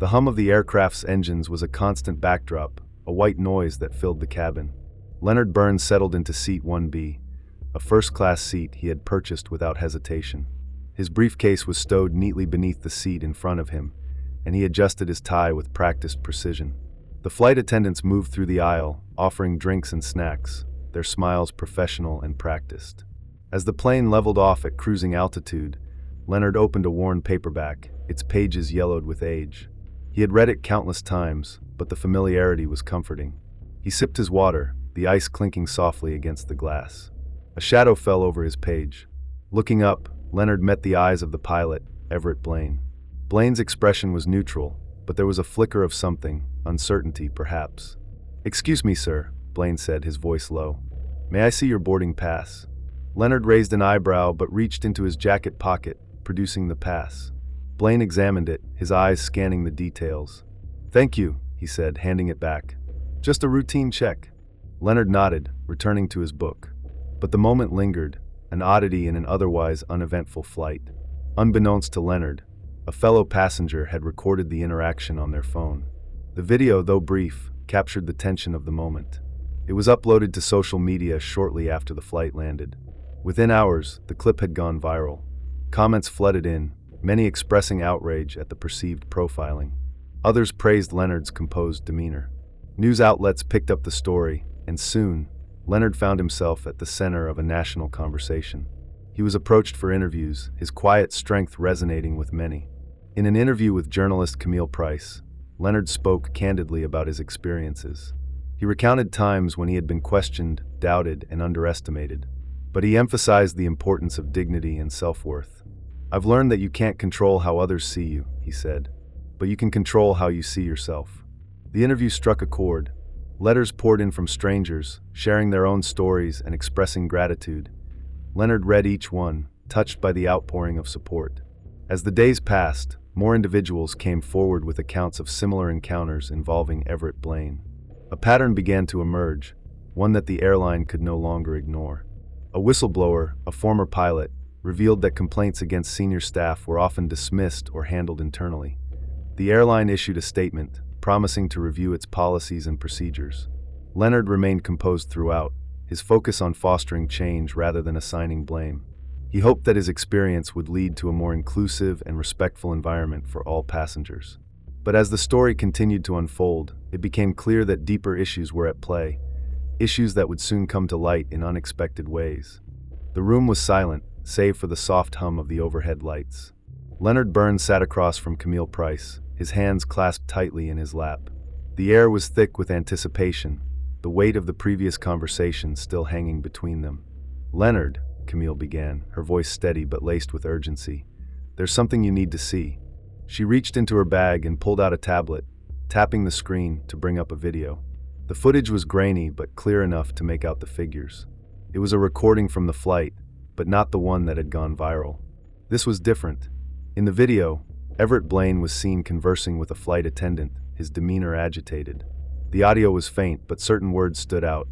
The hum of the aircraft's engines was a constant backdrop, a white noise that filled the cabin. Leonard Byrnes settled into seat 1B, a first-class seat he had purchased without hesitation. His briefcase was stowed neatly beneath the seat in front of him, and he adjusted his tie with practiced precision. The flight attendants moved through the aisle, offering drinks and snacks, their smiles professional and practiced. As the plane leveled off at cruising altitude, Leonard opened a worn paperback, its pages yellowed with age. He had read it countless times, but the familiarity was comforting. He sipped his water, the ice clinking softly against the glass. A shadow fell over his page. Looking up, Leonard met the eyes of the pilot, Everett Blaine. Blaine's expression was neutral, but there was a flicker of something, uncertainty perhaps. "Excuse me, sir," Blaine said, his voice low. "May I see your boarding pass?" Leonard raised an eyebrow but reached into his jacket pocket, producing the pass. Blaine examined it, his eyes scanning the details. "Thank you," he said, handing it back. "Just a routine check." Leonard nodded, returning to his book. But the moment lingered, an oddity in an otherwise uneventful flight. Unbeknownst to Leonard, a fellow passenger had recorded the interaction on their phone. The video, though brief, captured the tension of the moment. It was uploaded to social media shortly after the flight landed. Within hours, the clip had gone viral. Comments flooded in, many expressing outrage at the perceived profiling. Others praised Leonard's composed demeanor. News outlets picked up the story, and soon, Leonard found himself at the center of a national conversation. He was approached for interviews, his quiet strength resonating with many. In an interview with journalist Camille Price, Leonard spoke candidly about his experiences. He recounted times when he had been questioned, doubted, and underestimated. But he emphasized the importance of dignity and self-worth. "I've learned that you can't control how others see you," he said, "but you can control how you see yourself." The interview struck a chord. Letters poured in from strangers, sharing their own stories and expressing gratitude. Leonard read each one, touched by the outpouring of support. As the days passed, more individuals came forward with accounts of similar encounters involving Everett Blaine. A pattern began to emerge, one that the airline could no longer ignore. A whistleblower, a former pilot, revealed that complaints against senior staff were often dismissed or handled internally. The airline issued a statement, promising to review its policies and procedures. Leonard remained composed throughout, his focus on fostering change rather than assigning blame. He hoped that his experience would lead to a more inclusive and respectful environment for all passengers. But as the story continued to unfold, it became clear that deeper issues were at play, issues that would soon come to light in unexpected ways. The room was silent, save for the soft hum of the overhead lights. Leonard Byrnes sat across from Camille Price, his hands clasped tightly in his lap. The air was thick with anticipation, the weight of the previous conversation still hanging between them. "Leonard," Camille began, her voice steady but laced with urgency, "there's something you need to see." She reached into her bag and pulled out a tablet, tapping the screen to bring up a video. The footage was grainy but clear enough to make out the figures. It was a recording from the flight, but not the one that had gone viral. This was different. In the video, Everett Blaine was seen conversing with a flight attendant, his demeanor agitated. The audio was faint, but certain words stood out.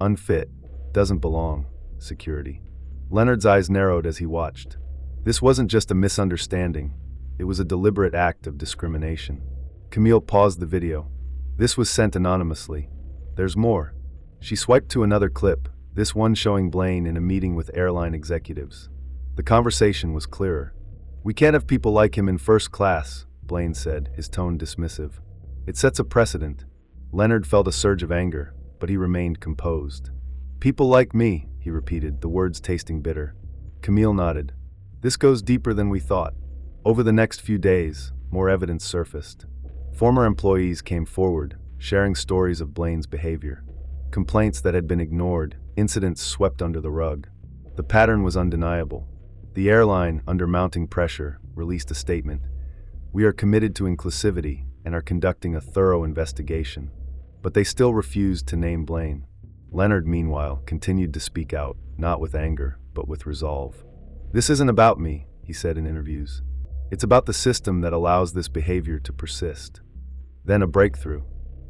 "Unfit, doesn't belong, security." Leonard's eyes narrowed as he watched. This wasn't just a misunderstanding, it was a deliberate act of discrimination. Camille paused the video. This was sent anonymously. "There's more." She swiped to another clip, this one showing Blaine in a meeting with airline executives. The conversation was clearer. "We can't have people like him in first class," Blaine said, his tone dismissive. "It sets a precedent." Leonard felt a surge of anger, but he remained composed. "People like me," he repeated, the words tasting bitter. Camille nodded. "This goes deeper than we thought." Over the next few days, more evidence surfaced. Former employees came forward, sharing stories of Blaine's behavior. Complaints that had been ignored, incidents swept under the rug. The pattern was undeniable. The airline, under mounting pressure, released a statement. "We are committed to inclusivity and are conducting a thorough investigation." But they still refused to name Blaine. Leonard, meanwhile, continued to speak out, not with anger, but with resolve. "This isn't about me," he said in interviews. "It's about the system that allows this behavior to persist." Then a breakthrough.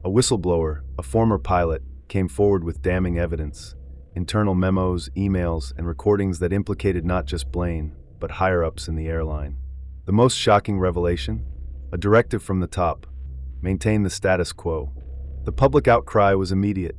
A whistleblower, a former pilot, came forward with damning evidence, internal memos, emails, and recordings that implicated not just Blaine, but higher-ups in the airline. The most shocking revelation? A directive from the top: maintain the status quo. The public outcry was immediate.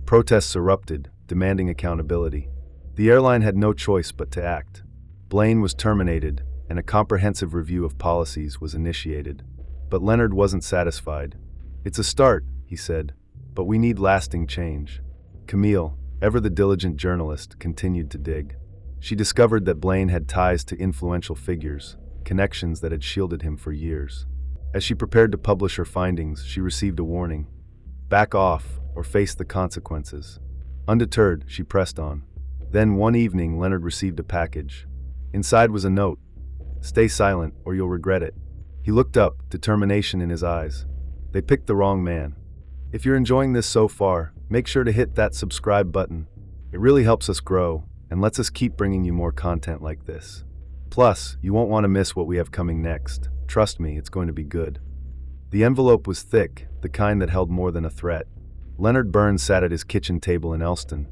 Protests erupted, demanding accountability. The airline had no choice but to act. Blaine was terminated, and a comprehensive review of policies was initiated. But Leonard wasn't satisfied. "It's a start," he said, "but we need lasting change." Camille, ever the diligent journalist, continued to dig. She discovered that Blaine had ties to influential figures, connections that had shielded him for years. As she prepared to publish her findings, she received a warning: back off or face the consequences. Undeterred, she pressed on. Then one evening, Leonard received a package. Inside was a note: "Stay silent or you'll regret it." He looked up, determination in his eyes. They picked the wrong man. If you're enjoying this so far, make sure to hit that subscribe button. It really helps us grow and lets us keep bringing you more content like this. Plus, you won't want to miss what we have coming next. Trust me, it's going to be good. The envelope was thick, the kind that held more than a threat. Leonard Byrnes sat at his kitchen table in Elston,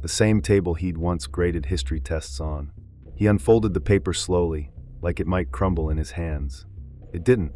the same table he'd once graded history tests on. He unfolded the paper slowly, like it might crumble in his hands. It didn't.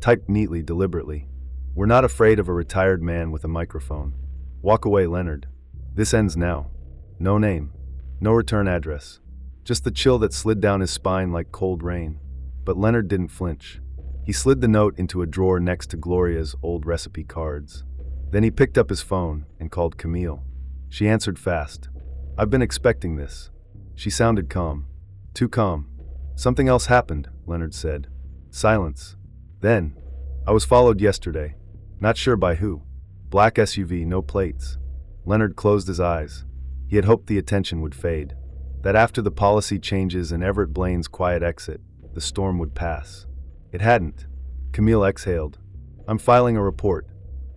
Typed neatly, deliberately: "We're not afraid of a retired man with a microphone. Walk away, Leonard. This ends now." No name. No return address. Just the chill that slid down his spine like cold rain. But Leonard didn't flinch. He slid the note into a drawer next to Gloria's old recipe cards. Then he picked up his phone and called Camille. She answered fast. "I've been expecting this." She sounded calm. Too calm. "Something else happened," Leonard said. Silence. Then, "I was followed yesterday. Not sure by who. Black SUV, no plates." Leonard closed his eyes. He had hoped the attention would fade. That after the policy changes and Everett Blaine's quiet exit, the storm would pass. It hadn't. Camille exhaled. "I'm filing a report,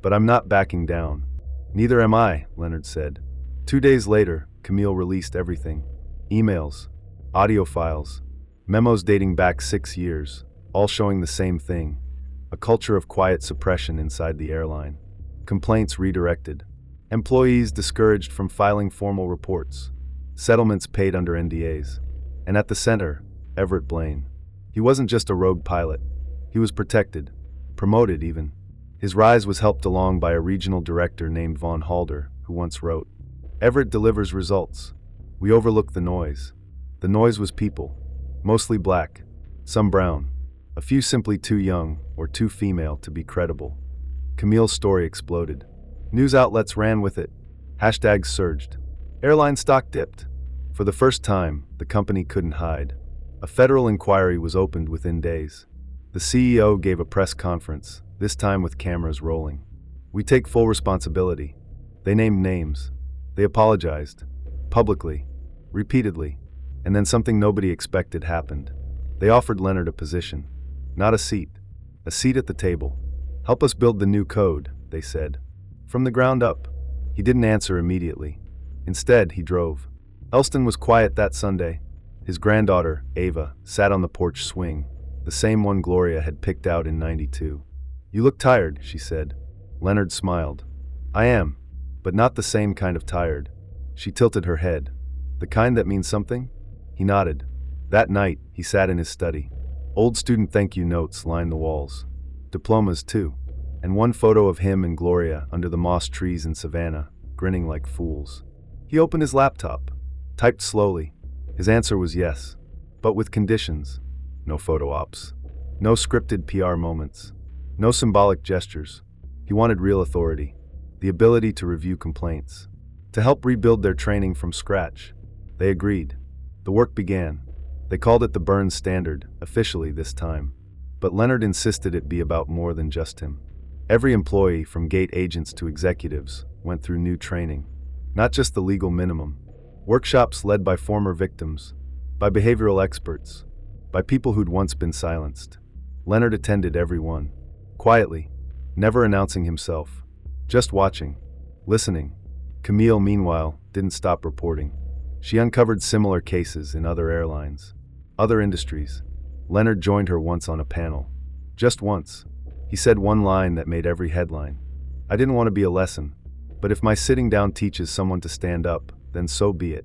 but I'm not backing down." "Neither am I," Leonard said. 2 days later, Camille released everything. Emails, audio files, memos dating back 6 years, all showing the same thing: a culture of quiet suppression inside the airline. Complaints redirected. Employees discouraged from filing formal reports. Settlements paid under NDAs. And at the center, Everett Blaine. He wasn't just a rogue pilot. He was protected, promoted even. His rise was helped along by a regional director named Von Halder, who once wrote, "Everett delivers results. We overlook the noise." The noise was people, mostly black, some brown, a few simply too young or too female to be credible. Camille's story exploded. News outlets ran with it. Hashtags surged. Airline stock dipped. For the first time, the company couldn't hide. A federal inquiry was opened within days. The CEO gave a press conference, this time with cameras rolling. "We take full responsibility." They named names. They apologized. Publicly. Repeatedly. And then something nobody expected happened. They offered Leonard a position. Not a seat. A seat at the table. "Help us build the new code," they said. From the ground up. He didn't answer immediately. Instead, he drove. Elston was quiet that Sunday. His granddaughter, Ava, sat on the porch swing, the same one Gloria had picked out in '92. "You look tired," she said. Leonard smiled. "I am, but not the same kind of tired." She tilted her head. "The kind that means something?" He nodded. That night, he sat in his study. Old student thank you notes lined the walls. Diplomas, too. And one photo of him and Gloria under the moss trees in Savannah, grinning like fools. He opened his laptop, typed slowly. His answer was yes, but with conditions. No photo ops. No scripted PR moments. No symbolic gestures. He wanted real authority. The ability to review complaints. To help rebuild their training from scratch. They agreed. The work began. They called it the Byrnes Standard, officially this time. But Leonard insisted it be about more than just him. Every employee, from gate agents to executives, went through new training. Not just the legal minimum. Workshops led by former victims, by behavioral experts, by people who'd once been silenced. Leonard attended every one. Quietly, never announcing himself. Just watching. Listening. Camille, meanwhile, didn't stop reporting. She uncovered similar cases in other airlines, other industries. Leonard joined her once on a panel. Just once. He said one line that made every headline. "I didn't want to be a lesson, but if my sitting down teaches someone to stand up, then so be it."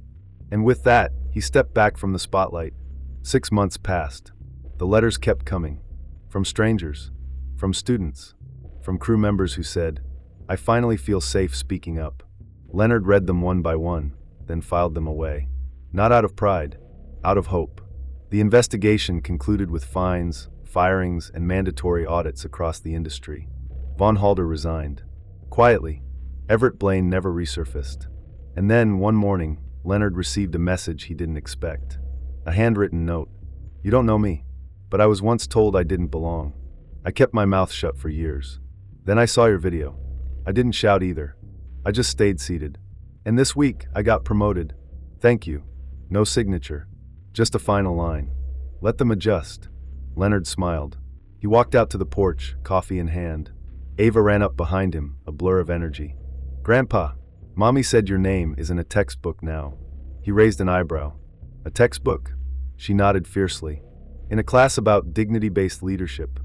And with that, he stepped back from the spotlight. 6 months passed. The letters kept coming. From strangers. From students. From crew members who said, "I finally feel safe speaking up." Leonard read them one by one, then filed them away. Not out of pride, out of hope. The investigation concluded with fines, firings, and mandatory audits across the industry. Von Halder resigned. Quietly, Everett Blaine never resurfaced. And then, one morning, Leonard received a message he didn't expect. A handwritten note. "You don't know me, but I was once told I didn't belong. I kept my mouth shut for years. Then I saw your video. I didn't shout either. I just stayed seated. And this week, I got promoted. Thank you. No signature. Just a final line. Let them adjust." Leonard smiled. He walked out to the porch, coffee in hand. Ava ran up behind him, a blur of energy. "Grandpa, Mommy said your name is in a textbook now." He raised an eyebrow. "A textbook?" She nodded fiercely. "In a class about dignity-based leadership.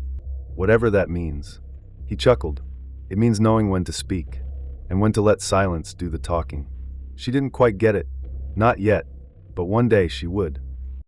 Whatever that means." He chuckled. "It means knowing when to speak, and when to let silence do the talking." She didn't quite get it. Not yet, but one day she would.